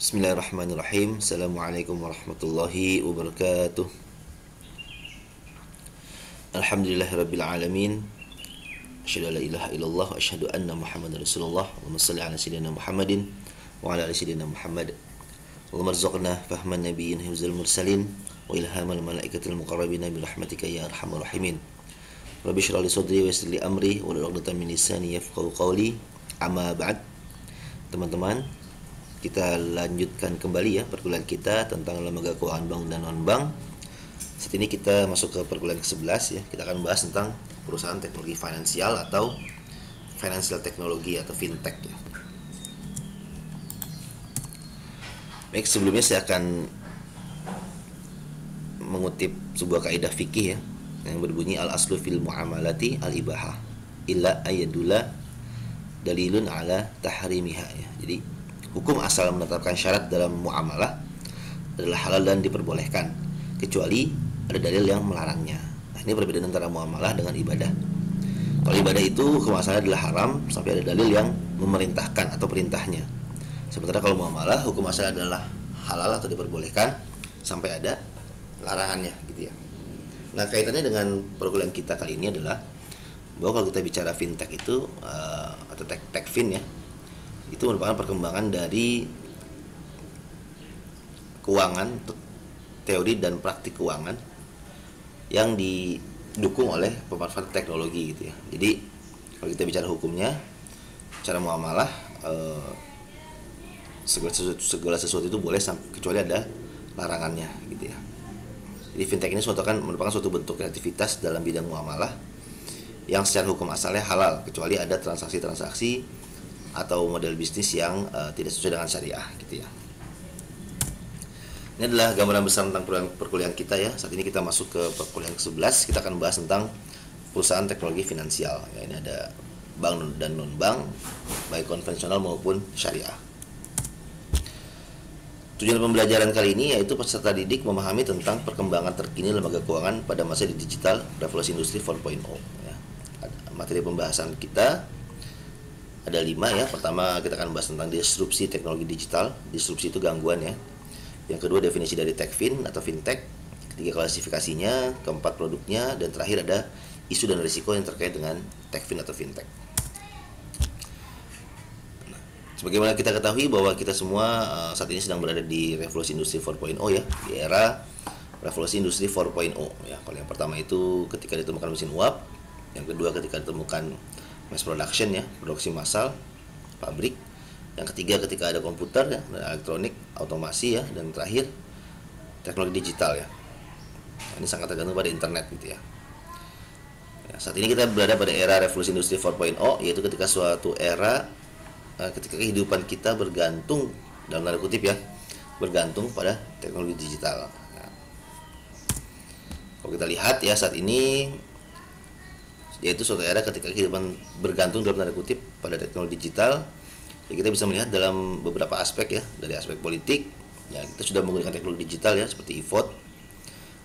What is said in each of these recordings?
Bismillahirrahmanirrahim. Assalamualaikum warahmatullahi wabarakatuh. Alhamdulillahirabbil alamin. Asyhadu an la ilaha illallah wa asyhadu anna Muhammadar Rasulullah. Allahumma shalli ala sayyidina Muhammadin wa ala ali sayyidina Muhammad. Allahumma rzuqna fahman nabiyyin hifzal mursalin wa ilhamal malaikatil muqarrabin bi rahmatika ya arhamar rahimin. Rabbi shrah li sadri wa yassir li amri wa hlul 'uqdatam min lisani yafqahu qawli. Amma ba'd. Teman-teman, kita lanjutkan kembali ya perkuliahan kita tentang lembaga keuangan bank dan non-bank. Saat ini kita masuk ke perkuliahan ke-11 ya. Kita akan bahas tentang perusahaan teknologi finansial atau financial technology atau fintech ya. Baik, sebelumnya saya akan mengutip sebuah kaidah fikih ya yang berbunyi al-aslu fil muamalati al-ibahah illa ayadullah dalilun ala tahrimiha ya. Jadi hukum asal menetapkan syarat dalam muamalah adalah halal dan diperbolehkan kecuali ada dalil yang melarangnya. Nah, ini perbedaan antara muamalah dengan ibadah. Kalau ibadah itu hukum asalnya adalah haram sampai ada dalil yang memerintahkan atau perintahnya. Sementara kalau muamalah hukum asalnya adalah halal atau diperbolehkan sampai ada larangannya gitu ya. Nah, kaitannya dengan perkuliahan kita kali ini adalah bahwa kalau kita bicara fintech itu atau techfin ya, itu merupakan perkembangan dari keuangan, teori dan praktik keuangan yang didukung oleh pemanfaatan teknologi gitu ya. Jadi kalau kita bicara hukumnya, cara muamalah segala sesuatu itu boleh kecuali ada larangannya gitu ya. Jadi fintech ini merupakan suatu bentuk kreativitas dalam bidang muamalah yang secara hukum asalnya halal kecuali ada transaksi-transaksi atau model bisnis yang tidak sesuai dengan syariah gitu ya. Ini adalah gambaran besar tentang perkuliahan kita ya. Saat ini kita masuk ke perkuliahan ke-11. Kita akan bahas tentang perusahaan teknologi finansial ya. Ini ada bank dan non-bank, baik konvensional maupun syariah. Tujuan pembelajaran kali ini yaitu peserta didik memahami tentang perkembangan terkini lembaga keuangan pada masa digital revolusi industri 4.0 ya. Materi pembahasan kita ada 5 ya. Pertama kita akan bahas tentang disrupsi teknologi digital. Disrupsi itu gangguan ya. Yang kedua definisi dari techfin atau fintech. Ketiga klasifikasinya. Keempat produknya. Dan terakhir ada isu dan risiko yang terkait dengan techfin atau fintech. Nah, sebagaimana kita ketahui bahwa kita semua saat ini sedang berada di revolusi industri 4.0 ya. Di era revolusi industri 4.0 ya. Kalau yang pertama itu ketika ditemukan mesin uap. Yang kedua ketika ditemukan mass production ya, produksi massal, pabrik. Yang ketiga ketika ada komputer ya, elektronik, otomasi ya, dan terakhir teknologi digital ya. Ini sangat tergantung pada internet gitu ya. Saat ini kita berada pada era revolusi industri 4.0 yaitu ketika suatu era ketika kehidupan kita bergantung dalam tanda kutip ya, bergantung pada teknologi digital. Kalau kita lihat ya saat ini yaitu suatu era ketika kehidupan bergantung dalam tanda kutip pada teknologi digital ya, kita bisa melihat dalam beberapa aspek ya. Dari aspek politik ya, kita sudah menggunakan teknologi digital ya seperti e-vote,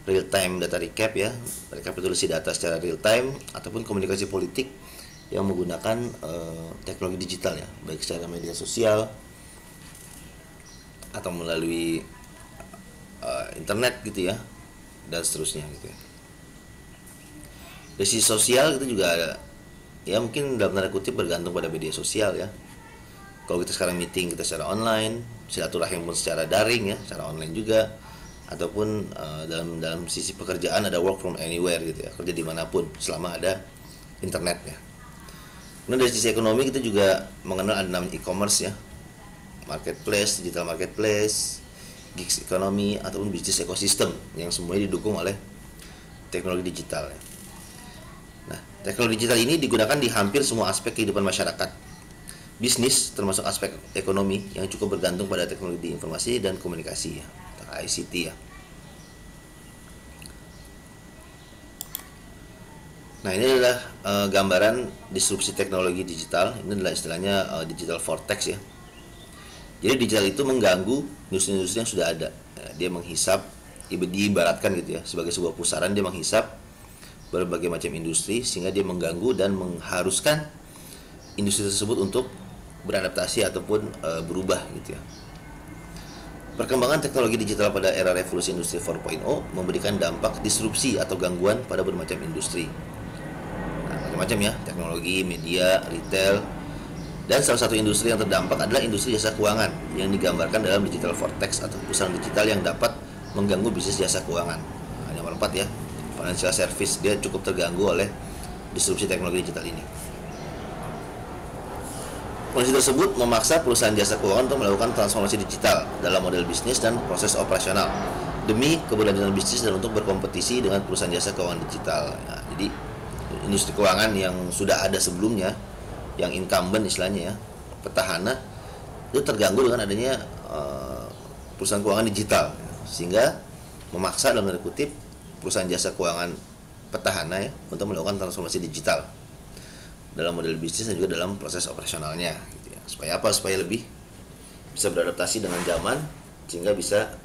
real time data recap ya, rekapitulasi data secara real time, ataupun komunikasi politik yang menggunakan teknologi digital ya, baik secara media sosial atau melalui internet gitu ya, dan seterusnya gitu ya. Dari sisi sosial itu juga ada, ya mungkin dalam tanda kutip bergantung pada media sosial ya. Kalau kita sekarang meeting kita secara online, silaturahim pun secara daring ya, secara online juga, ataupun dalam sisi pekerjaan ada work from anywhere gitu ya, kerja dimanapun selama ada internet ya. Kemudian dari sisi ekonomi kita juga mengenal ada namanya e-commerce ya, marketplace, digital marketplace, gigs ekonomi, ataupun bisnis ekosistem yang semuanya didukung oleh teknologi digital ya. Teknologi digital ini digunakan di hampir semua aspek kehidupan masyarakat. Bisnis termasuk aspek ekonomi yang cukup bergantung pada teknologi informasi dan komunikasi ya, atau ICT ya. Nah, ini adalah gambaran disrupsi teknologi digital. Ini adalah istilahnya digital vortex ya. Jadi digital itu mengganggu industri-industri yang sudah ada. Dia menghisap, diibaratkan gitu ya, sebagai sebuah pusaran dia menghisap berbagai macam industri sehingga dia mengganggu dan mengharuskan industri tersebut untuk beradaptasi ataupun berubah gitu ya. Perkembangan teknologi digital pada era revolusi industri 4.0 memberikan dampak disrupsi atau gangguan pada bermacam industri. Nah, macam-macam ya, teknologi, media, retail, dan salah satu industri yang terdampak adalah industri jasa keuangan yang digambarkan dalam digital vortex atau pusaran digital yang dapat mengganggu bisnis jasa keuangan. Nah, yang nomor 4 ya, financial service, dia cukup terganggu oleh disrupsi teknologi digital ini. Kondisi tersebut memaksa perusahaan jasa keuangan untuk melakukan transformasi digital dalam model bisnis dan proses operasional demi keberlanjutan bisnis dan untuk berkompetisi dengan perusahaan jasa keuangan digital. Nah, jadi industri keuangan yang sudah ada sebelumnya, yang incumbent istilahnya ya, petahana, itu terganggu dengan adanya perusahaan keuangan digital, sehingga memaksa dalam tanda kutip perusahaan jasa keuangan petahana ya untuk melakukan transformasi digital dalam model bisnis dan juga dalam proses operasionalnya gitu ya. Supaya apa? Supaya lebih bisa beradaptasi dengan zaman sehingga bisa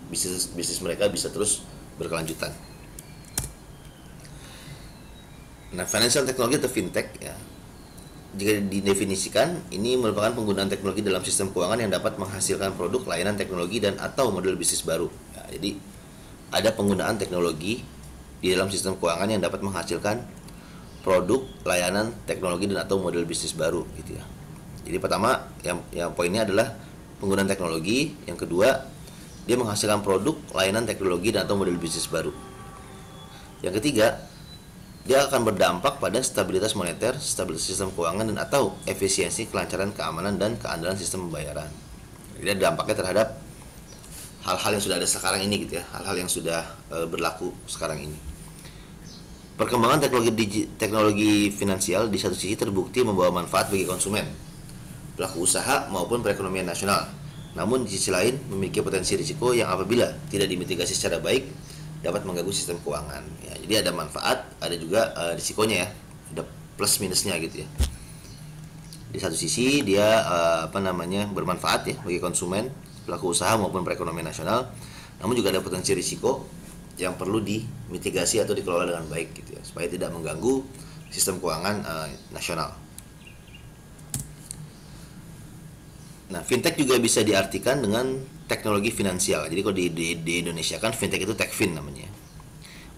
bisnis mereka bisa terus berkelanjutan. Nah, financial technology atau fintech ya, jika didefinisikan, ini merupakan penggunaan teknologi dalam sistem keuangan yang dapat menghasilkan produk, layanan teknologi dan atau model bisnis baru. Ya, jadi ada penggunaan teknologi di dalam sistem keuangan yang dapat menghasilkan produk, layanan, teknologi dan atau model bisnis baru gitu ya. Jadi pertama yang poinnya adalah penggunaan teknologi, yang kedua dia menghasilkan produk, layanan, teknologi dan atau model bisnis baru. Yang ketiga, dia akan berdampak pada stabilitas moneter, stabilitas sistem keuangan dan atau efisiensi, kelancaran, keamanan dan keandalan sistem pembayaran. Jadi ada dampaknya terhadap hal-hal yang sudah ada sekarang ini gitu ya, hal-hal yang sudah berlaku sekarang ini. Perkembangan teknologi finansial di satu sisi terbukti membawa manfaat bagi konsumen, pelaku usaha maupun perekonomian nasional. Namun di sisi lain memiliki potensi risiko yang apabila tidak dimitigasi secara baik dapat mengganggu sistem keuangan. Ya, jadi ada manfaat, ada juga risikonya ya, ada plus minusnya gitu ya. Di satu sisi dia bermanfaat ya bagi konsumen, pelaku usaha maupun perekonomian nasional. Namun juga ada potensi risiko yang perlu dimitigasi atau dikelola dengan baik gitu ya, supaya tidak mengganggu sistem keuangan nasional. Nah, fintech juga bisa diartikan dengan teknologi finansial. Jadi kalau di Indonesia kan fintech itu Techfin namanya.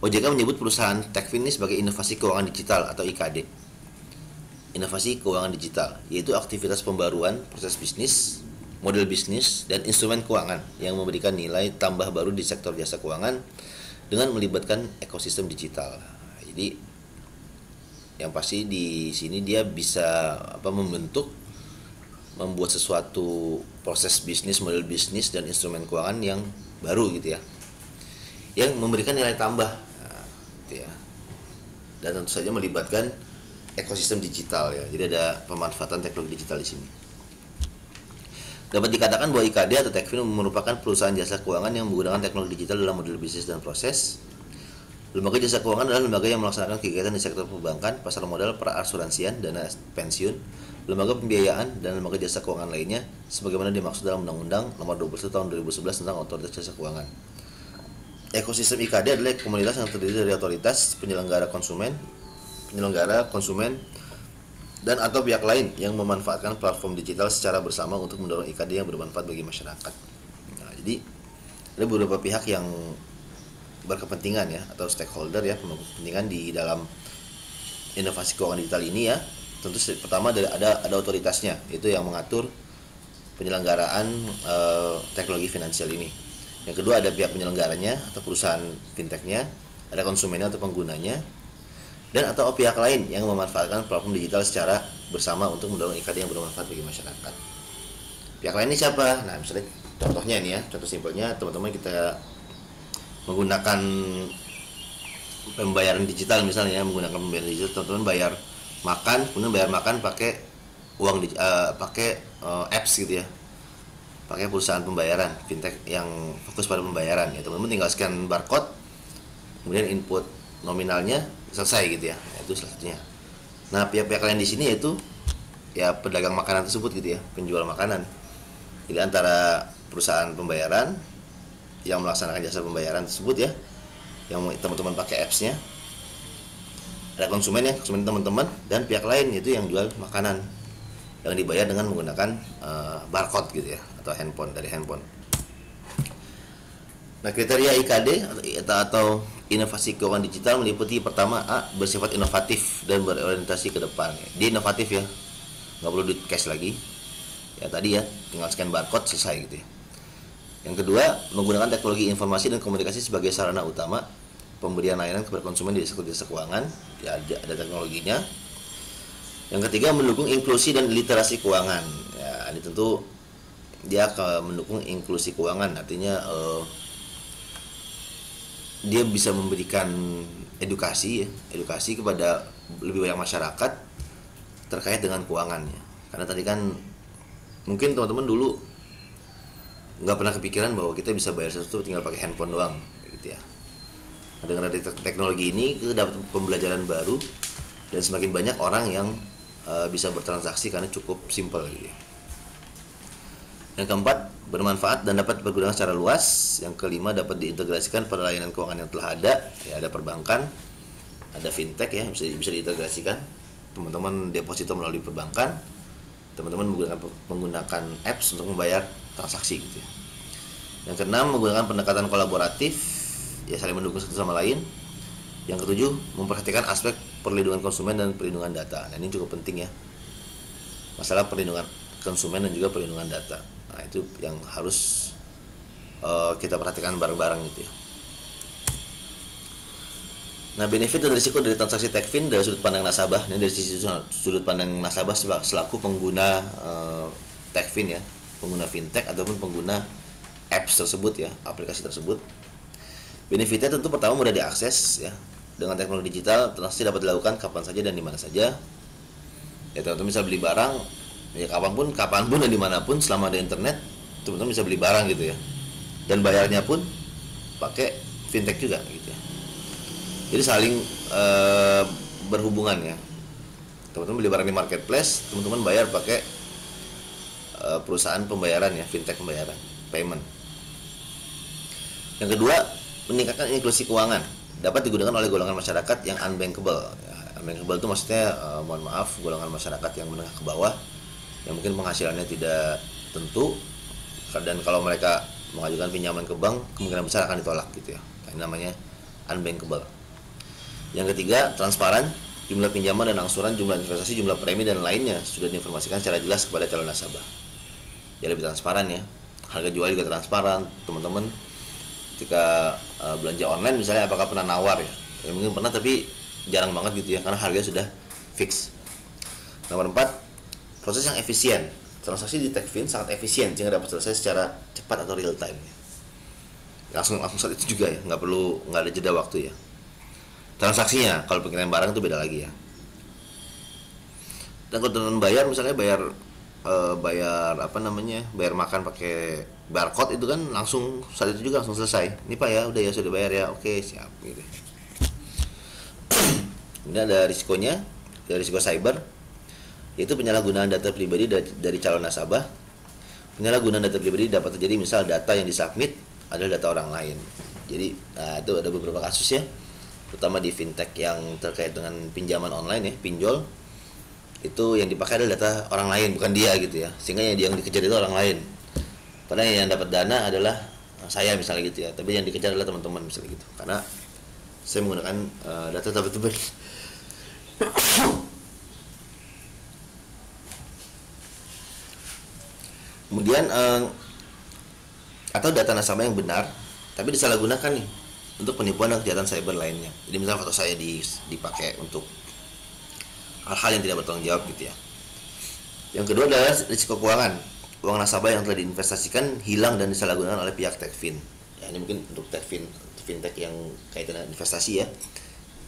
OJK menyebut perusahaan Techfin ini sebagai inovasi keuangan digital atau IKD. Inovasi keuangan digital yaitu aktivitas pembaruan proses bisnis, model bisnis dan instrumen keuangan yang memberikan nilai tambah baru di sektor jasa keuangan dengan melibatkan ekosistem digital. Jadi yang pasti di sini dia bisa membuat sesuatu proses bisnis, model bisnis dan instrumen keuangan yang baru gitu ya, yang memberikan nilai tambah gitu ya. Dan tentu saja melibatkan ekosistem digital ya. Jadi ada pemanfaatan teknologi digital di sini. Dapat dikatakan bahwa IKD atau Techfin merupakan perusahaan jasa keuangan yang menggunakan teknologi digital dalam model bisnis dan proses. Lembaga jasa keuangan adalah lembaga yang melaksanakan kegiatan di sektor perbankan, pasar modal, perasuransian, dana pensiun, lembaga pembiayaan, dan lembaga jasa keuangan lainnya sebagaimana dimaksud dalam Undang-Undang Nomor 21 Tahun 2011 tentang Otoritas Jasa Keuangan. Ekosistem IKD adalah komunitas yang terdiri dari otoritas, penyelenggara konsumen, dan atau pihak lain yang memanfaatkan platform digital secara bersama untuk mendorong IKD yang bermanfaat bagi masyarakat. Nah, jadi ada beberapa pihak yang berkepentingan ya, atau stakeholder ya, kepentingan di dalam inovasi keuangan digital ini ya. Tentu pertama ada otoritasnya, itu yang mengatur penyelenggaraan teknologi finansial ini. Yang kedua ada pihak penyelenggaranya atau perusahaan fintechnya, ada konsumennya atau penggunanya, dan atau pihak lain yang memanfaatkan platform digital secara bersama untuk mendorong IKD yang bermanfaat bagi masyarakat. Pihak lain ini siapa? Nah, misalnya contohnya ini ya, contoh simpelnya teman-teman kita menggunakan pembayaran digital misalnya, menggunakan pembayaran digital, teman-teman bayar makan pakai uang pakai apps gitu ya, pakai perusahaan pembayaran fintech yang fokus pada pembayaran ya. Teman-teman tinggal scan barcode, kemudian input nominalnya, selesai gitu ya. Nah, itu salah satunya. Nah, pihak-pihak lain di sini yaitu ya pedagang makanan tersebut gitu ya, penjual makanan. Jadi antara perusahaan pembayaran yang melaksanakan jasa pembayaran tersebut ya, yang teman-teman pakai apps-nya, ada konsumen teman-teman, dan pihak lain itu yang jual makanan yang dibayar dengan menggunakan barcode gitu ya, atau dari handphone. Nah, kriteria IKD atau inovasi keuangan digital meliputi pertama, A, bersifat inovatif dan berorientasi ke depan. Dia inovatif ya, nggak perlu duit cash lagi. Ya tadi ya, tinggal scan barcode selesai gitu ya. Yang kedua, menggunakan teknologi informasi dan komunikasi sebagai sarana utama pemberian layanan kepada konsumen di sektor jasa keuangan. Ya, ada teknologinya. Yang ketiga, mendukung inklusi dan literasi keuangan. Ya, ini tentu dia akan mendukung inklusi keuangan, artinya dia bisa memberikan edukasi ya, edukasi kepada lebih banyak masyarakat terkait dengan keuangannya. Karena tadi kan mungkin teman-teman dulu nggak pernah kepikiran bahwa kita bisa bayar sesuatu tinggal pakai handphone doang, gitu ya. Nah, dengan ada teknologi ini kita dapat pembelajaran baru dan semakin banyak orang yang bisa bertransaksi karena cukup simpel gitu ya. Yang keempat, bermanfaat dan dapat berguna secara luas. Yang kelima, dapat diintegrasikan pada layanan keuangan yang telah ada. Ya, ada perbankan, ada fintech ya, bisa diintegrasikan. Teman-teman deposito melalui perbankan, teman-teman menggunakan apps untuk membayar transaksi gitu ya. Yang keenam, menggunakan pendekatan kolaboratif, ya saling mendukung satu sama lain. Yang ketujuh, memperhatikan aspek perlindungan konsumen dan perlindungan data. Nah, ini cukup penting ya, masalah perlindungan konsumen dan juga perlindungan data. Nah, itu yang harus kita perhatikan bareng-bareng gitu ya. Nah, benefit dan risiko dari transaksi Techfin dari sudut pandang nasabah. Ini dari sisi sudut pandang nasabah selaku pengguna Techfin ya, pengguna fintech ataupun pengguna apps tersebut ya, aplikasi tersebut. Benefitnya tentu pertama mudah diakses ya. Dengan teknologi digital, transaksi dapat dilakukan kapan saja dan di mana saja. Ya, teman-teman bisa beli barang ya kapanpun dan dimanapun selama ada internet, teman-teman bisa beli barang gitu ya. Dan bayarnya pun pakai fintech juga gitu ya. Jadi saling berhubungan ya. Teman-teman beli barang di marketplace, teman-teman bayar pakai perusahaan pembayaran ya, fintech pembayaran, payment. Yang kedua, meningkatkan inklusi keuangan. Dapat digunakan oleh golongan masyarakat yang unbankable. Ya, unbankable itu maksudnya mohon maaf, golongan masyarakat yang menengah ke bawah, yang mungkin penghasilannya tidak tentu, dan kalau mereka mengajukan pinjaman ke bank kemungkinan besar akan ditolak gitu ya. Ini namanya unbankable. Yang ketiga, transparan. Jumlah pinjaman dan angsuran, jumlah investasi, jumlah premi dan lainnya sudah diinformasikan secara jelas kepada calon nasabah. Jadi lebih transparan ya. Harga jual juga transparan. Teman-teman ketika belanja online misalnya, apakah pernah nawar ya? Ya mungkin pernah, tapi jarang banget gitu ya, karena harga sudah fix. Nomor 4, proses yang efisien. Transaksi di Techfin sangat efisien sehingga dapat selesai secara cepat atau real time ya. Langsung saat itu juga ya, nggak ada jeda waktu ya. Transaksinya kalau pengiriman barang itu beda lagi ya. Dan kalau teman bayar misalnya bayar bayar makan pakai barcode itu kan langsung saat itu juga langsung selesai. Ini Pak ya, udah ya, sudah bayar ya, oke siap gitu. Ini ada risikonya, ada risiko cyber, yaitu penyalahgunaan data pribadi dari calon nasabah. Penyalahgunaan data pribadi dapat terjadi misal data yang disubmit adalah data orang lain. Jadi itu ada beberapa kasus ya, terutama di fintech yang terkait dengan pinjaman online ya, pinjol. Itu yang dipakai adalah data orang lain, bukan dia gitu ya, sehingga yang dikejar itu orang lain. Padahal yang dapat dana adalah saya misalnya gitu ya, tapi yang dikejar adalah teman-teman misalnya gitu, karena saya menggunakan data teman-teman. Kemudian atau data nasabah yang benar tapi disalahgunakan nih untuk penipuan dan kejahatan cyber lainnya. Jadi misalnya foto saya dipakai untuk hal-hal yang tidak bertanggung jawab gitu ya. Yang kedua adalah risiko keuangan. Uang nasabah yang telah diinvestasikan hilang dan disalahgunakan oleh pihak Techfin. Ya, ini mungkin untuk Techfin, fintech yang kaitan dengan investasi ya.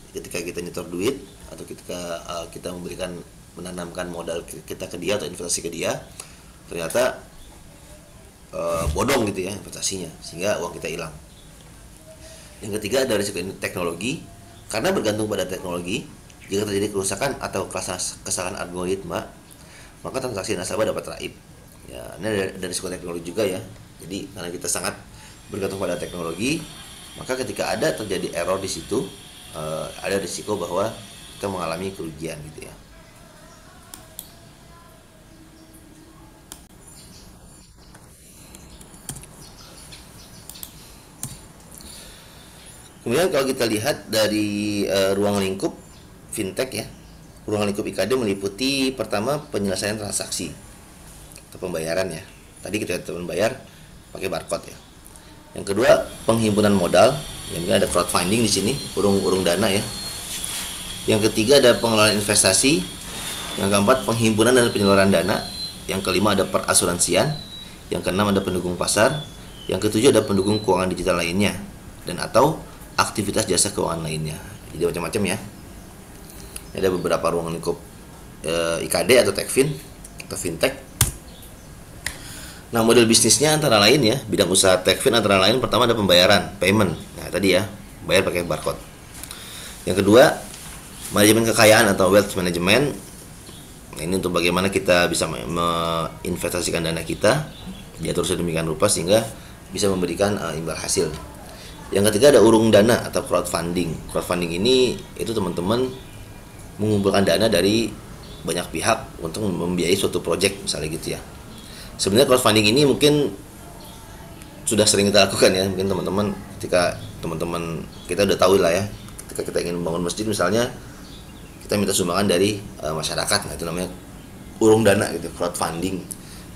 Ketika kita nyetor duit atau ketika kita menanamkan modal kita ke dia atau investasi ke dia, ternyata bodong gitu ya investasinya, sehingga uang kita hilang. Yang ketiga ada risiko teknologi. Karena bergantung pada teknologi, jika terjadi kerusakan atau kesalahan algoritma, maka transaksi nasabah dapat raib. Ya, ini ada risiko teknologi juga ya. Jadi karena kita sangat bergantung pada teknologi, maka ketika ada terjadi error di situ, ada risiko bahwa kita mengalami kerugian gitu ya. Kemudian kalau kita lihat dari ruang lingkup fintech ya, ruang lingkup IKD meliputi pertama penyelesaian transaksi atau pembayaran ya. Tadi kita membayar pakai barcode ya. Yang kedua penghimpunan modal, yang mungkin ada crowdfunding di sini, urung dana ya. Yang ketiga ada pengelolaan investasi. Yang keempat penghimpunan dan penyaluran dana. Yang kelima ada perasuransian. Yang keenam ada pendukung pasar. Yang ketujuh ada pendukung keuangan digital lainnya dan atau aktivitas jasa keuangan lainnya. Jadi macam-macam ya. Ada beberapa ruang lingkup IKD atau Techfin atau fintech. Nah, model bisnisnya antara lain ya, bidang usaha Techfin antara lain pertama ada pembayaran, payment. Nah, tadi ya, bayar pakai barcode. Yang kedua, manajemen kekayaan atau wealth management. Nah, ini untuk bagaimana kita bisa menginvestasikan dana kita diatur sedemikian rupa sehingga bisa memberikan imbal hasil. Yang ketiga ada urung dana atau crowdfunding. Crowdfunding ini itu teman-teman mengumpulkan dana dari banyak pihak untuk membiayai suatu project misalnya gitu ya. Sebenarnya crowdfunding ini mungkin sudah sering kita lakukan ya, mungkin teman-teman ketika teman-teman kita udah tahu lah ya, ketika kita ingin membangun masjid misalnya kita minta sumbangan dari masyarakat, nah itu namanya urung dana gitu, crowdfunding.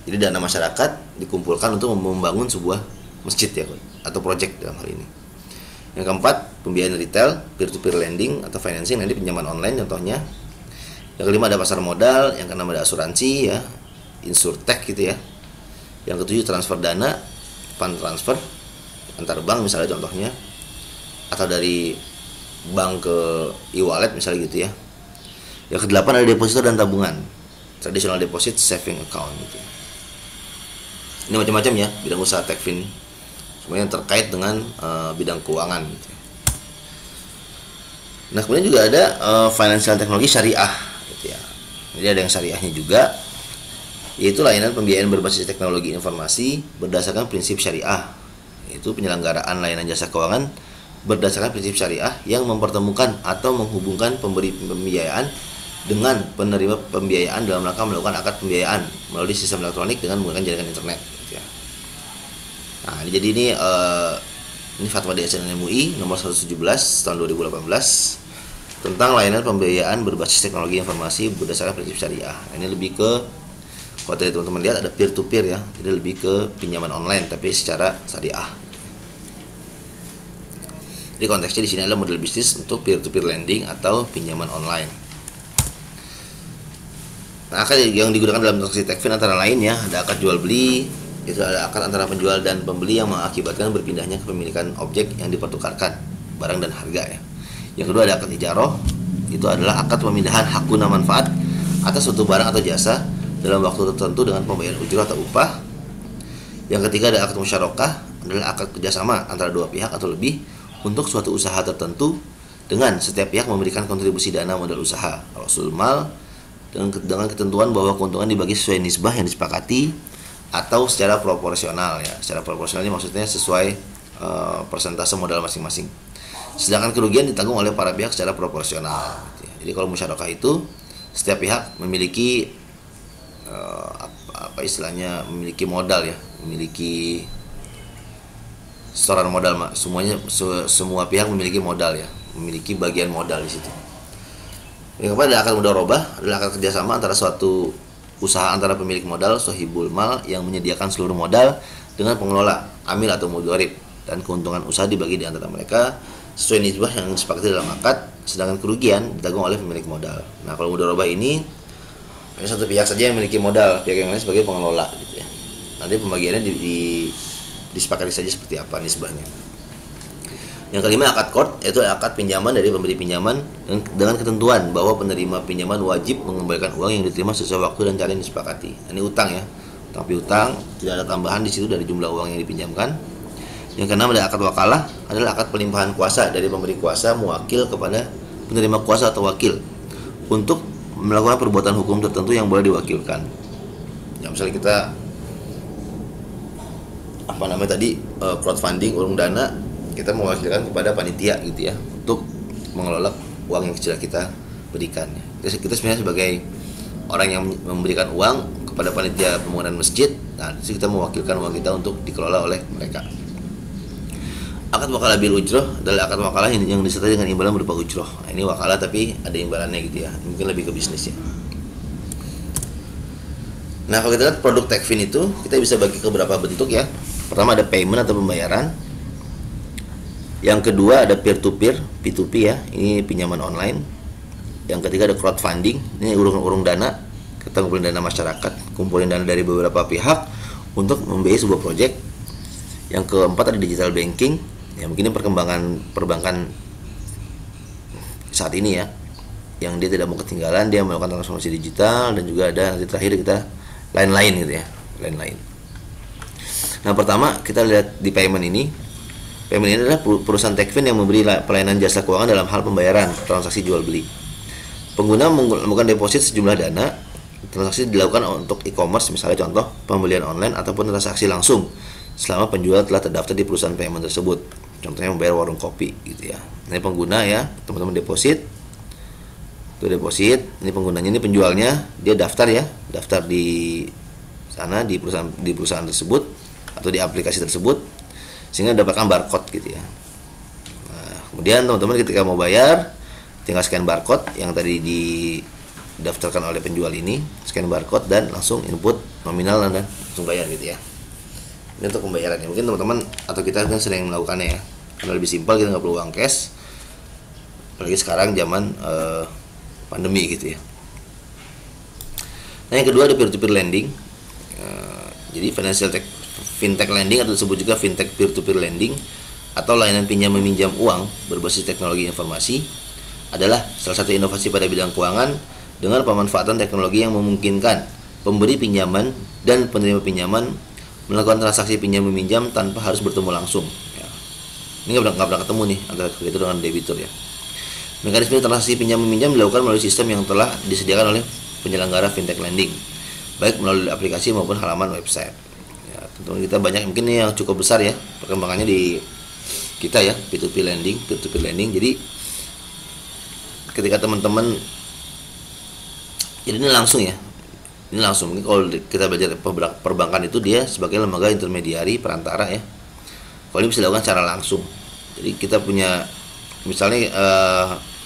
Jadi dana masyarakat dikumpulkan untuk membangun sebuah masjid ya atau project dalam hal ini. Yang keempat pembiayaan retail, peer-to-peer lending atau financing, nanti pinjaman online contohnya. Yang kelima ada pasar modal, yang keenam ada asuransi ya, insurtech gitu ya. Yang ketujuh transfer dana, fund transfer antar bank misalnya contohnya, atau dari bank ke e-wallet misalnya gitu ya. Yang kedelapan ada deposito dan tabungan, traditional deposit saving account gitu ya. Ini macam-macam ya bidang usaha Techfin, semuanya terkait dengan bidang keuangan gitu ya. Nah kemudian juga ada financial teknologi syariah gitu ya. Jadi ada yang syariahnya juga, yaitu layanan pembiayaan berbasis teknologi informasi berdasarkan prinsip syariah, yaitu penyelenggaraan layanan jasa keuangan berdasarkan prinsip syariah yang mempertemukan atau menghubungkan pemberi pembiayaan dengan penerima pembiayaan dalam rangka melakukan akad pembiayaan melalui sistem elektronik dengan menggunakan jaringan internet gitu ya. Nah jadi ini fatwa DSN MUI nomor 117 tahun 2018 tentang layanan pembiayaan berbasis teknologi informasi berdasarkan prinsip syariah. Ini lebih ke, kalau tadi teman-teman lihat ada peer to peer ya, jadi lebih ke pinjaman online tapi secara syariah. Jadi konteksnya di sini adalah model bisnis untuk peer to peer lending atau pinjaman online. Nah, akad yang digunakan dalam transaksi Techfin antara lain ya, ada akad jual beli, itu ada akad antara penjual dan pembeli yang mengakibatkan berpindahnya kepemilikan objek yang dipertukarkan, barang dan harga ya. Yang kedua ada akad ijaroh, itu adalah akad pemindahan hak guna manfaat atas suatu barang atau jasa dalam waktu tertentu dengan pembayaran ujrah atau upah. Yang ketiga ada akad musyarakah, adalah akad kerjasama antara dua pihak atau lebih untuk suatu usaha tertentu dengan setiap pihak memberikan kontribusi dana modal usaha rasul mal dengan ketentuan bahwa keuntungan dibagi sesuai nisbah yang disepakati atau secara proporsional ya. Secara proporsional ini maksudnya sesuai persentase modal masing-masing. Sedangkan kerugian ditanggung oleh para pihak secara proporsional. Jadi kalau musyarakah itu setiap pihak memiliki apa istilahnya, memiliki modal ya, memiliki setoran modal, semuanya semua pihak memiliki modal ya, memiliki bagian modal di situ. Yang keempat ada akad mudharabah, adalah akad kerjasama antara suatu usaha antara pemilik modal sohibul mal yang menyediakan seluruh modal dengan pengelola amil atau mudharib, dan keuntungan usaha dibagi di antara mereka sesuai nisbah yang disepakati dalam akad, sedangkan kerugian ditanggung oleh pemilik modal. Nah kalau mudharabah ini hanya satu pihak saja yang memiliki modal, pihak yang lain sebagai pengelola gitu ya. Nanti pembagiannya disepakati saja seperti apa nisbahnya. Yang kelima akad qard, yaitu akad pinjaman dari pemberi pinjaman dengan ketentuan bahwa penerima pinjaman wajib mengembalikan uang yang diterima sesuai waktu dan cara yang disepakati. Ini utang ya, utang piutang, tidak ada tambahan di situ dari jumlah uang yang dipinjamkan. Yang keenam ada akad wakalah, adalah akad pelimpahan kuasa dari pemberi kuasa mewakil kepada penerima kuasa atau wakil untuk melakukan perbuatan hukum tertentu yang boleh diwakilkan. Ya misalnya kita crowdfunding, urung dana, kita mewakilkan kepada panitia gitu ya untuk mengelola uang yang sudah kita berikan. Kita sebenarnya sebagai orang yang memberikan uang kepada panitia pembangunan masjid, nah kita mewakilkan uang kita untuk dikelola oleh mereka. Akad wakalah bil ujroh adalah akad wakalah yang disertai dengan imbalan berupa ujroh. Nah, ini wakalah tapi ada imbalannya gitu ya, mungkin lebih ke bisnis ya. Nah, kalau kita lihat produk Techfin itu kita bisa bagi ke beberapa bentuk ya. Pertama ada payment atau pembayaran. Yang kedua ada peer to peer, P2P ya, ini pinjaman online. Yang ketiga ada crowdfunding, ini urung dana, kita ngumpulin dana masyarakat, kumpulin dana dari beberapa pihak untuk membiayai sebuah proyek. Yang keempat ada digital banking, ya mungkin ini perkembangan perbankan saat ini ya, yang dia tidak mau ketinggalan, dia melakukan transformasi digital. Dan juga ada nanti terakhir kita lain-lain gitu ya, lain-lain. Nah, pertama kita lihat di payment ini. Payment ini adalah perusahaan Techfin yang memberi pelayanan jasa keuangan dalam hal pembayaran transaksi jual beli. Pengguna melakukan deposit sejumlah dana. Transaksi dilakukan untuk e-commerce, misalnya contoh pembelian online ataupun transaksi langsung selama penjual telah terdaftar di perusahaan payment tersebut. Contohnya membayar warung kopi gitu ya. Ini pengguna ya, teman-teman deposit. Itu deposit, ini penggunanya, ini penjualnya, dia daftar ya, daftar di sana di perusahaan tersebut atau di aplikasi tersebut sehingga dapatkan barcode gitu ya. Nah, kemudian teman-teman ketika mau bayar tinggal scan barcode yang tadi didaftarkan oleh penjual ini, scan barcode dan langsung input nominal dan langsung bayar gitu ya. Ini untuk pembayarannya. Mungkin teman-teman atau kita kan sering melakukannya ya, karena lebih simpel, kita nggak perlu uang cash. Apalagi sekarang zaman pandemi gitu ya. Nah, yang kedua ada peer-to-peer lending. Jadi fintech lending atau disebut juga fintech peer-to-peer lending atau layanan pinjam meminjam uang berbasis teknologi informasi adalah salah satu inovasi pada bidang keuangan dengan pemanfaatan teknologi yang memungkinkan pemberi pinjaman dan penerima pinjaman melakukan transaksi pinjam meminjam tanpa harus bertemu langsung. Ya. Ini nggak pernah ketemu nih antara kreditur dengan debitur ya. Mekanisme transaksi pinjam meminjam dilakukan melalui sistem yang telah disediakan oleh penyelenggara fintech lending, baik melalui aplikasi maupun halaman website. Ya, tentunya kita banyak, mungkin ini yang cukup besar ya perkembangannya di kita ya, P2P lending, peer-to-peer lending. Jadi ketika teman-teman, jadi ini langsung ya, ini langsung. Mungkin kalau kita belajar perbankan itu dia sebagai lembaga intermediari perantara ya. Kalau ini bisa dilakukan secara langsung. Jadi kita punya misalnya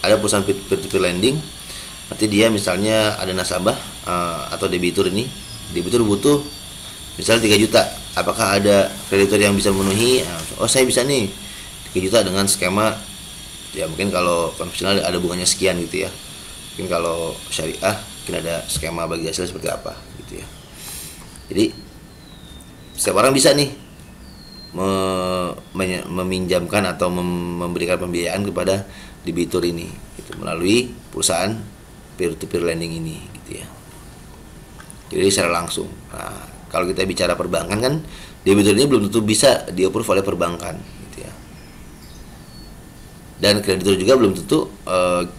ada perusahaan peer-to-peer lending, nanti dia misalnya ada nasabah atau debitur ini, debitur butuh misalnya 3 juta, apakah ada kreditur yang bisa memenuhi? Oh, saya bisa nih 3 juta dengan skema ya, mungkin kalau konvensional ada bunganya sekian gitu ya, mungkin kalau syariah mungkin ada skema bagi hasil seperti apa gitu ya. Jadi setiap orang bisa nih meminjamkan atau memberikan pembiayaan kepada debitur ini gitu, melalui perusahaan peer-to-peer lending ini gitu ya. Jadi secara langsung. Nah, kalau kita bicara perbankan kan debitur ini belum tentu bisa di-approve oleh perbankan gitu ya. Dan kreditur juga belum tentu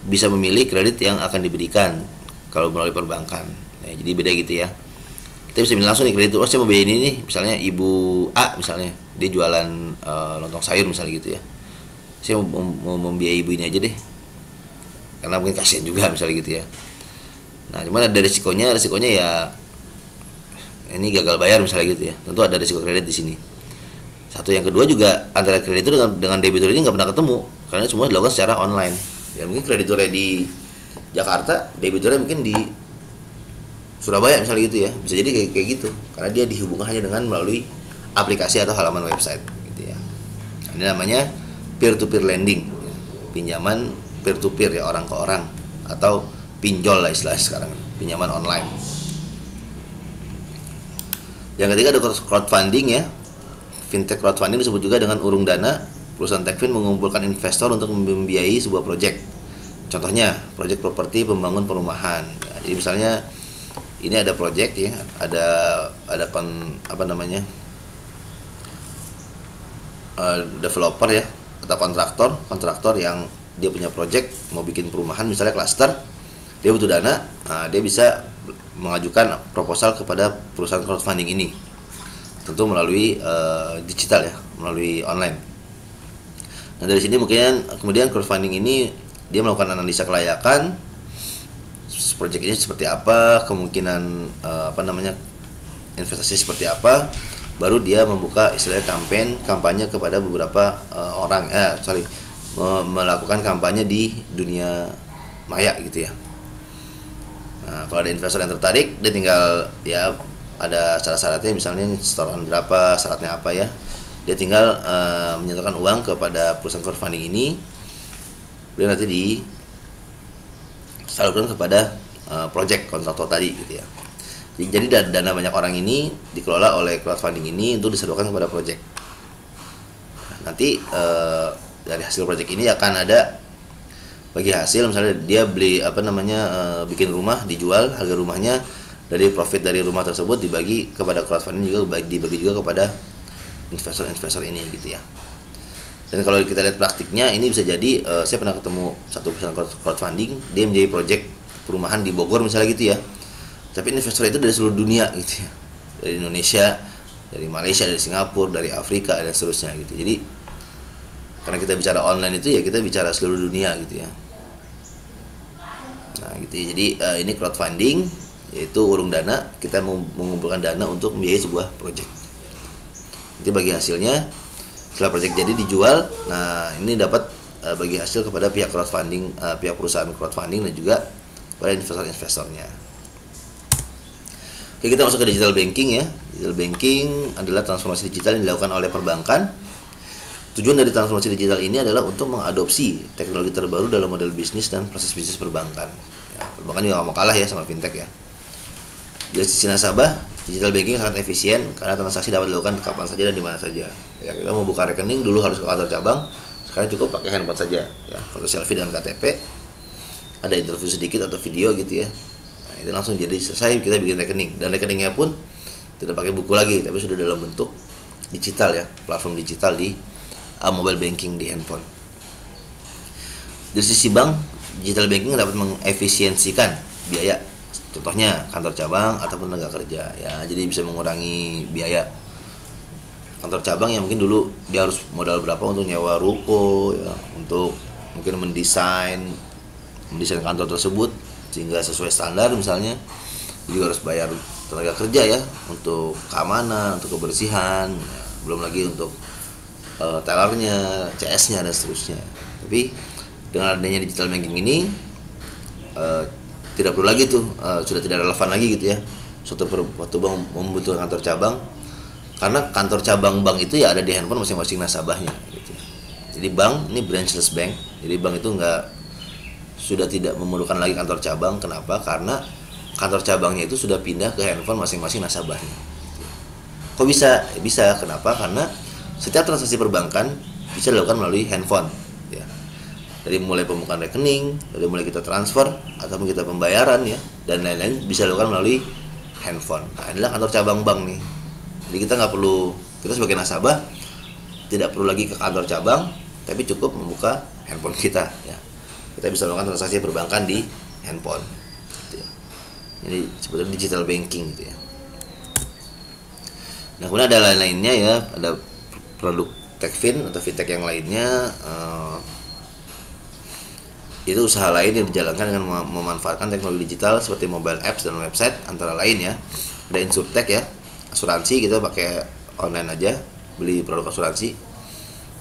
bisa memilih kredit yang akan diberikan kalau melalui perbankan. Nah, jadi beda gitu ya. Kita bisa bilang langsung nih kreditur, oh saya mau biaya ini nih, misalnya ibu A misalnya, dia jualan lontong sayur misalnya gitu ya. Saya mau membiayai ibu ini aja deh, karena mungkin kasihan juga misalnya gitu ya. Nah, cuman ada risikonya ya ini gagal bayar misalnya gitu ya. Tentu ada risiko kredit di sini. Satu, yang kedua juga antara kreditur dengan debitur ini nggak pernah ketemu karena semua dilakukan secara online. Ya mungkin krediturnya di Jakarta, debiturnya mungkin di Surabaya misalnya gitu ya. Bisa jadi kayak gitu karena dia dihubungkan hanya dengan melalui aplikasi atau halaman website gitu ya. Ini namanya peer-to-peer lending, pinjaman peer-to-peer ya, orang ke orang, atau pinjol lah istilah sekarang, pinjaman online. Yang ketiga ada crowdfunding ya. Fintech crowdfunding disebut juga dengan urung dana. Perusahaan Techfin mengumpulkan investor untuk membiayai sebuah proyek. Contohnya proyek properti pembangun perumahan. Nah, jadi misalnya ini ada proyek ya, ada developer ya atau kontraktor yang dia punya proyek mau bikin perumahan misalnya klaster, dia butuh dana, nah, dia bisa mengajukan proposal kepada perusahaan crowdfunding ini, tentu melalui digital ya, melalui online. Nah, dari sini kemudian crowdfunding ini dia melakukan analisa kelayakan proyek ini seperti apa, kemungkinan investasi seperti apa, baru dia membuka istilahnya kampanye kepada beberapa orang, melakukan kampanye di dunia maya gitu ya. Nah, kalau ada investor yang tertarik, dia tinggal ya ada syarat-syaratnya, misalnya setoran berapa, syaratnya apa ya. Dia tinggal menyerahkan uang kepada perusahaan crowdfunding ini, kemudian nanti disalurkan kepada project kontraktor tadi gitu ya. Jadi dana banyak orang ini dikelola oleh crowdfunding ini untuk disalurkan kepada project. Nanti dari hasil project ini akan ada bagi hasil, misalnya dia beli bikin rumah, dijual, harga rumahnya dari profit dari rumah tersebut dibagi kepada crowdfunding, juga dibagi juga kepada investor ini gitu ya. Dan kalau kita lihat praktiknya ini bisa jadi, saya pernah ketemu satu perusahaan crowdfunding, dia menjadi project perumahan di Bogor misalnya gitu ya. Tapi investor itu dari seluruh dunia gitu ya, dari Indonesia, dari Malaysia, dari Singapura, dari Afrika dan seterusnya gitu. Jadi karena kita bicara online itu ya kita bicara seluruh dunia gitu ya. Nah gitu ya. Jadi ini crowdfunding, yaitu urung dana, kita mengumpulkan dana untuk membiayai sebuah project. Nanti bagi hasilnya setelah project jadi dijual, nah ini dapat bagi hasil kepada pihak crowdfunding, pihak perusahaan crowdfunding dan juga pada investor-investornya. Oke, kita masuk ke digital banking ya. Digital banking adalah transformasi digital yang dilakukan oleh perbankan. Tujuan dari transformasi digital ini adalah untuk mengadopsi teknologi terbaru dalam model bisnis dan proses bisnis perbankan. Ya, perbankan juga nggak mau kalah ya sama fintech ya. Dari sisi nasabah, digital banking sangat efisien karena transaksi dapat dilakukan kapan saja dan di mana saja. Ya, kita mau buka rekening dulu harus ke kantor cabang, sekarang cukup pakai handphone saja. Ya, foto selfie dan KTP, ada interview sedikit atau video gitu ya. Itu langsung jadi selesai, kita bikin rekening, dan rekeningnya pun tidak pakai buku lagi tapi sudah dalam bentuk digital ya, platform digital di mobile banking di handphone. Dari sisi bank, digital banking dapat mengefisiensikan biaya, contohnya kantor cabang ataupun tenaga kerja ya, jadi bisa mengurangi biaya kantor cabang yang mungkin dulu dia harus modal berapa untuk nyewa ruko ya, untuk mungkin mendesain kantor tersebut sehingga sesuai standar, misalnya juga harus bayar tenaga kerja ya untuk keamanan, untuk kebersihan ya, belum lagi untuk tellernya, CS-nya dan seterusnya. Tapi dengan adanya digital banking ini tidak perlu lagi tuh, sudah tidak relevan lagi gitu ya suatu bank membutuhkan kantor cabang, karena kantor cabang bank itu ya ada di handphone masing-masing nasabahnya gitu. Jadi bank ini branchless bank, jadi bank itu sudah tidak memerlukan lagi kantor cabang. Kenapa? Karena kantor cabangnya itu sudah pindah ke handphone masing-masing nasabahnya. Kok bisa? Bisa. Kenapa? Karena setiap transaksi perbankan bisa dilakukan melalui handphone ya. Dari mulai pembukaan rekening, dari mulai kita transfer ataupun kita pembayaran ya, dan lain-lain bisa dilakukan melalui handphone. Nah, inilah kantor cabang bank nih. Jadi kita sebagai nasabah tidak perlu lagi ke kantor cabang, tapi cukup membuka handphone kita ya. Kita bisa melakukan transaksi perbankan di handphone gitu ya. Jadi sebetulnya digital banking gitu ya. Nah kemudian ada lain-lainnya ya, ada produk Techfin atau fintech yang lainnya, itu usaha lain yang dijalankan dengan memanfaatkan teknologi digital seperti mobile apps dan website antara lain ya. Ada insurtech ya, asuransi kita pakai online aja, beli produk asuransi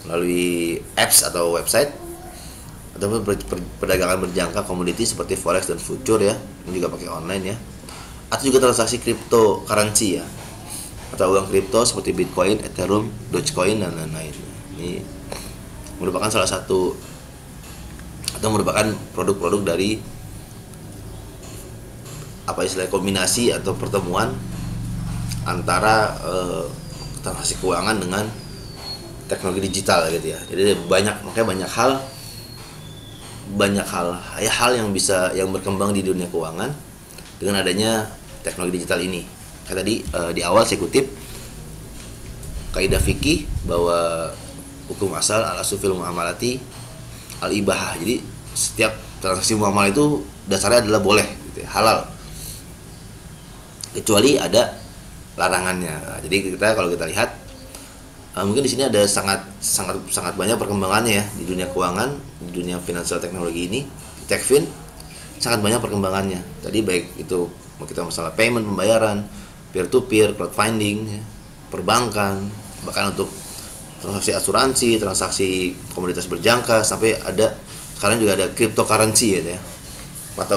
melalui apps atau website, ataupun perdagangan berjangka komoditi seperti forex dan future ya, ini juga pakai online ya. Atau juga transaksi cryptocurrency ya, atau uang kripto seperti Bitcoin, Ethereum, Dogecoin dan lain-lain. Ini merupakan salah satu atau merupakan produk-produk dari kombinasi atau pertemuan antara transaksi keuangan dengan teknologi digital gitu ya. Jadi banyak hal yang berkembang di dunia keuangan dengan adanya teknologi digital ini. Kayak tadi di awal saya kutip kaidah fikih bahwa hukum asal al-aslu fil muamalati al-ibahah. Jadi setiap transaksi muamalah itu dasarnya adalah boleh gitu ya, halal. Kecuali ada larangannya. Nah, jadi kalau kita lihat mungkin di sini ada sangat banyak perkembangannya ya di dunia keuangan, di dunia financial teknologi ini. Techfin sangat banyak perkembangannya. Tadi baik itu kita masalah payment, pembayaran, peer to peer, crowdfunding ya, perbankan, bahkan untuk transaksi asuransi, transaksi komoditas berjangka, sampai ada sekarang juga ada cryptocurrency ya, mata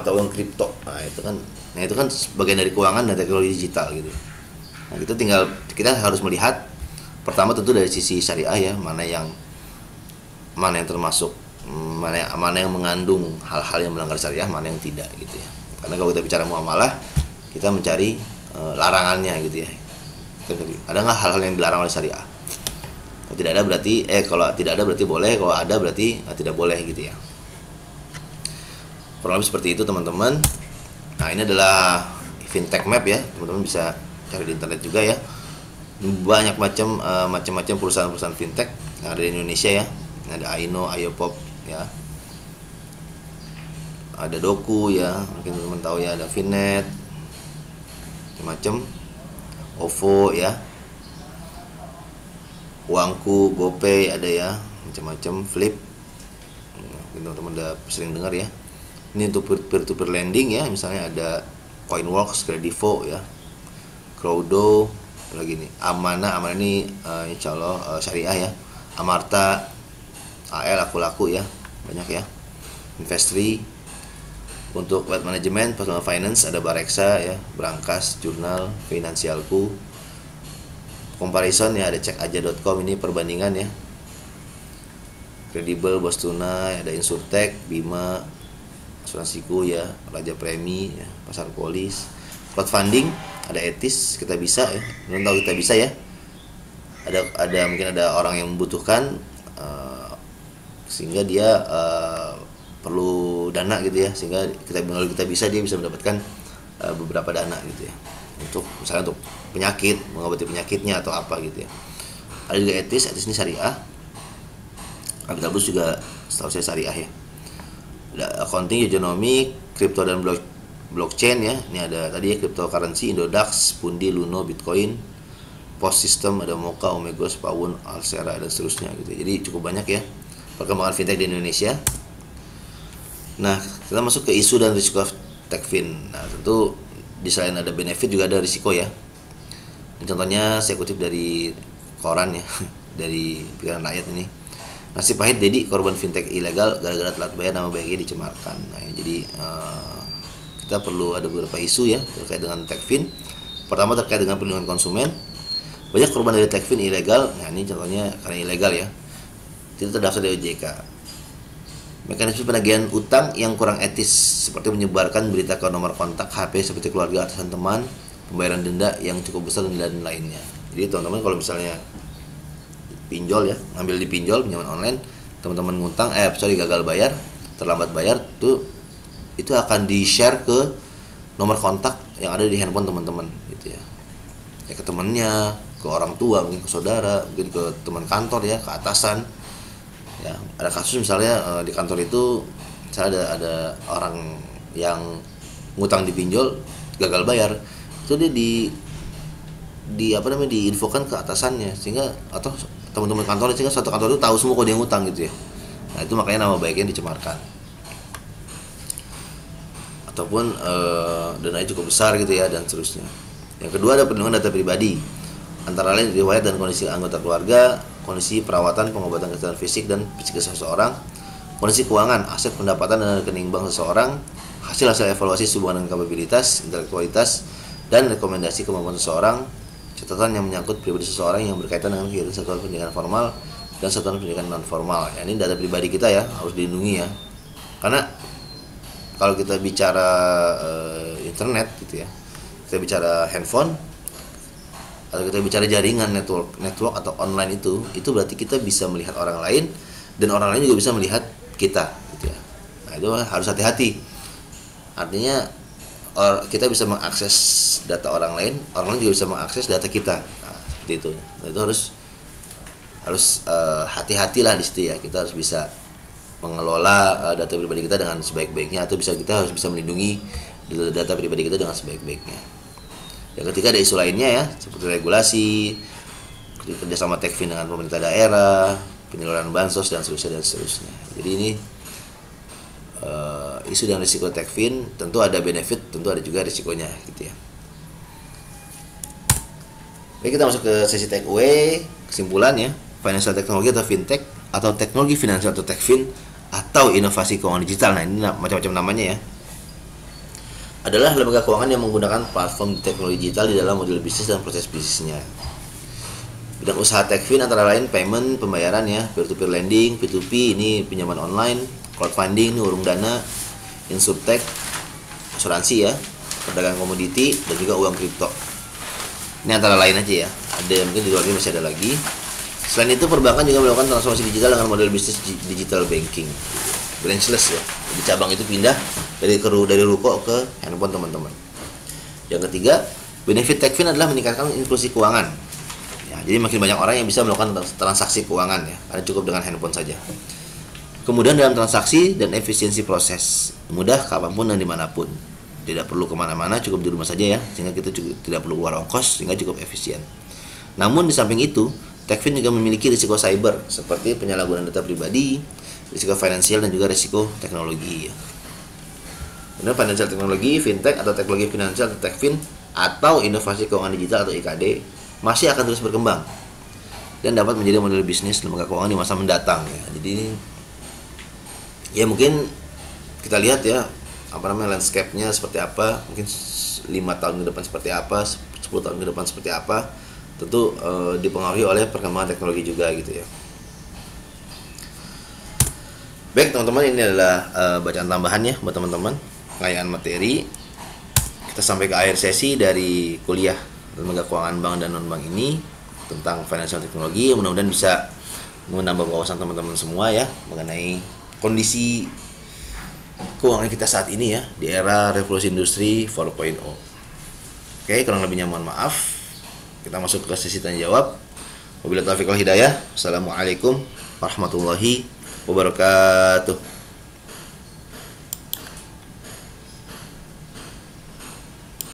uang kripto. Nah itu kan bagian dari keuangan dan teknologi digital gitu. Nah kita harus melihat pertama tentu dari sisi syariah ya, mana yang termasuk, mana yang mengandung hal-hal yang melanggar syariah, mana yang tidak gitu ya. Karena kalau kita bicara muamalah, kita mencari larangannya gitu ya. Ada nggak hal-hal yang dilarang oleh syariah? Kalau tidak ada berarti boleh, kalau ada berarti tidak boleh gitu ya. Kurang lebih seperti itu teman-teman. Nah ini adalah fintech map ya, teman-teman bisa cari di internet juga ya. Banyak macam perusahaan-perusahaan fintech yang ada di Indonesia ya. Ada Aino, Ayopop ya, ada Doku ya, mungkin teman-teman tahu ya, ada Finet, macam OVO ya, Uangku, GoPay ada ya, macam-macam, Flip, mungkin teman-teman udah sering dengar ya. Ini untuk peer-to-peer lending ya, misalnya ada Coinworks, Kredivo ya, Crowdo, lagi nih Amanah ini insya Allah syariah ya, Amarta, AL, Aku ya, banyak ya, Investri. Untuk wealth management, personal finance ada Bareksa ya, Brankas, Jurnal, Finansialku. Comparison ya ada cekaja.com, ini perbandingan ya. Kredibel, Bos Tunai, ada Insurtech, Bima, Asuransiku ya, Raja Premi ya, Pasar Polis. Crowdfunding ada Etis, Kita Bisa ya, belum tahu Kita Bisa ya. Ada mungkin ada orang yang membutuhkan sehingga dia perlu dana gitu ya, sehingga melalui Kita Bisa dia bisa mendapatkan beberapa dana gitu ya, untuk misalnya untuk penyakit, mengobati penyakitnya atau apa gitu ya. Ada juga Etis ini syariah. Capital Boost juga setahu saya syariah ya. Ada accounting, genomic, crypto dan blockchain ya. Ini ada tadi ya, cryptocurrency, Indodax, Pundi, Luno, Bitcoin, Post System, ada Mocha, Omegos, Pawun, Alsera dan seterusnya gitu. Jadi cukup banyak ya perkembangan fintech di Indonesia. Nah, kita masuk ke isu dan risiko techfin. Nah, tentu di selain ada benefit juga ada risiko ya. Ini contohnya saya kutip dari koran ya, dari Pikiran Rakyat ini. Nasib pahit Dedi, korban fintech ilegal gara-gara telat bayar, nama baiknya dicemarkan. Nah, jadi kita perlu ada beberapa isu ya terkait dengan techfin. Pertama terkait dengan perlindungan konsumen. Banyak korban dari techfin ilegal. Nah, ini contohnya karena ilegal ya, tidak terdaftar di OJK. Mekanisme penagihan utang yang kurang etis seperti menyebarkan berita ke nomor kontak HP seperti keluarga, atasan, teman, pembayaran denda yang cukup besar dan lainnya. Jadi teman-teman kalau misalnya pinjol ya, ambil di pinjol, pinjaman online, teman-teman ngutang, gagal bayar, terlambat bayar, itu akan di-share ke nomor kontak yang ada di handphone teman-teman gitu ya. Ya ke temannya, ke orang tua, mungkin ke saudara, mungkin ke teman kantor ya, ke atasan. Ya, ada kasus misalnya di kantor itu misalnya ada orang yang ngutang di pinjol gagal bayar, itu dia diinfokan ke atasannya, sehingga atau teman-teman kantor, sehingga satu kantor itu tahu semua kok dia ngutang gitu ya. Nah, itu makanya nama baiknya dicemarkan. Ataupun dananya cukup besar gitu ya, dan seterusnya. Yang kedua ada perlindungan data pribadi, antara lain riwayat dan kondisi anggota keluarga, kondisi perawatan, pengobatan kesehatan fisik dan psikis seseorang, kondisi keuangan, aset, pendapatan dan rekening bank seseorang, hasil evaluasi hubungan dengan kapabilitas, intelektualitas, dan rekomendasi kemampuan seseorang, catatan yang menyangkut pribadi seseorang yang berkaitan dengan kegiatan satuan pendidikan formal dan satuan pendidikan non formal. Ya, ini data pribadi kita ya, harus dilindungi ya. Karena kalau kita bicara internet gitu ya, kita bicara handphone, atau kita bicara jaringan network atau online, itu berarti kita bisa melihat orang lain dan orang lain juga bisa melihat kita gitu ya. Nah, itu harus hati-hati. Artinya kita bisa mengakses data orang lain juga bisa mengakses data kita. Nah, seperti itu. Nah, itu harus hati-hatilah di situ ya. Kita harus bisa mengelola data pribadi kita dengan sebaik-baiknya, atau kita harus bisa melindungi data pribadi kita dengan sebaik-baiknya. Yang ketiga ada isu lainnya ya, seperti regulasi, kerjasama techfin dengan pemerintah daerah, penyaluran bansos dan seterusnya. Jadi ini isu dan risiko techfin, tentu ada benefit, tentu ada juga risikonya gitu ya. Baik, kita masuk ke sesi take away. Kesimpulan ya, financial technology atau fintech atau teknologi finansial atau techfin atau inovasi keuangan digital. Nah, ini macam-macam namanya ya. Adalah lembaga keuangan yang menggunakan platform teknologi digital di dalam model bisnis dan proses bisnisnya. Bidang usaha techfin antara lain payment, pembayaran ya, peer-to-peer lending, P2P, ini pinjaman online, crowdfunding, ini urung dana, insurtech, asuransi ya, perdagangan komoditi, dan juga uang kripto. Ini antara lain aja ya. Ada mungkin di luar ini masih ada lagi. Selain itu, perbankan juga melakukan transformasi digital dengan model bisnis digital banking, branchless ya. Di cabang itu pindah dari ruko ke handphone teman-teman. Yang ketiga, benefit techfin adalah meningkatkan inklusi keuangan. Ya, jadi makin banyak orang yang bisa melakukan transaksi keuangan ya, karena cukup dengan handphone saja. Kemudian dalam transaksi dan efisiensi proses, mudah kapanpun dan dimanapun. Tidak perlu kemana-mana, cukup di rumah saja ya, sehingga kita juga tidak perlu keluar ongkos, sehingga cukup efisien. Namun di samping itu, techfin juga memiliki risiko cyber seperti penyalahgunaan data pribadi, risiko finansial, dan juga risiko teknologi. Kemudian financial teknologi, fintech atau teknologi finansial atau techfin atau inovasi keuangan digital atau IKD masih akan terus berkembang dan dapat menjadi model bisnis lembaga keuangan di masa mendatang ya. Jadi ya mungkin kita lihat ya landscape-nya seperti apa, mungkin 5 tahun ke depan seperti apa, 10 tahun ke depan seperti apa, tentu dipengaruhi oleh perkembangan teknologi juga gitu ya. Baik teman-teman, ini adalah bacaan tambahan ya buat teman-teman, pengayaan materi. Kita sampai ke akhir sesi dari kuliah lembaga keuangan bank dan non bank ini tentang financial technology. Mudah-mudahan bisa menambah wawasan teman-teman semua ya mengenai kondisi keuangan kita saat ini ya di era revolusi industri 4.0. Oke, kurang lebihnya mohon maaf. Kita masuk ke sesi tanya jawab. Wabillahi taufiq wal hidayah. Assalamualaikum warahmatullahi wabarakatuh.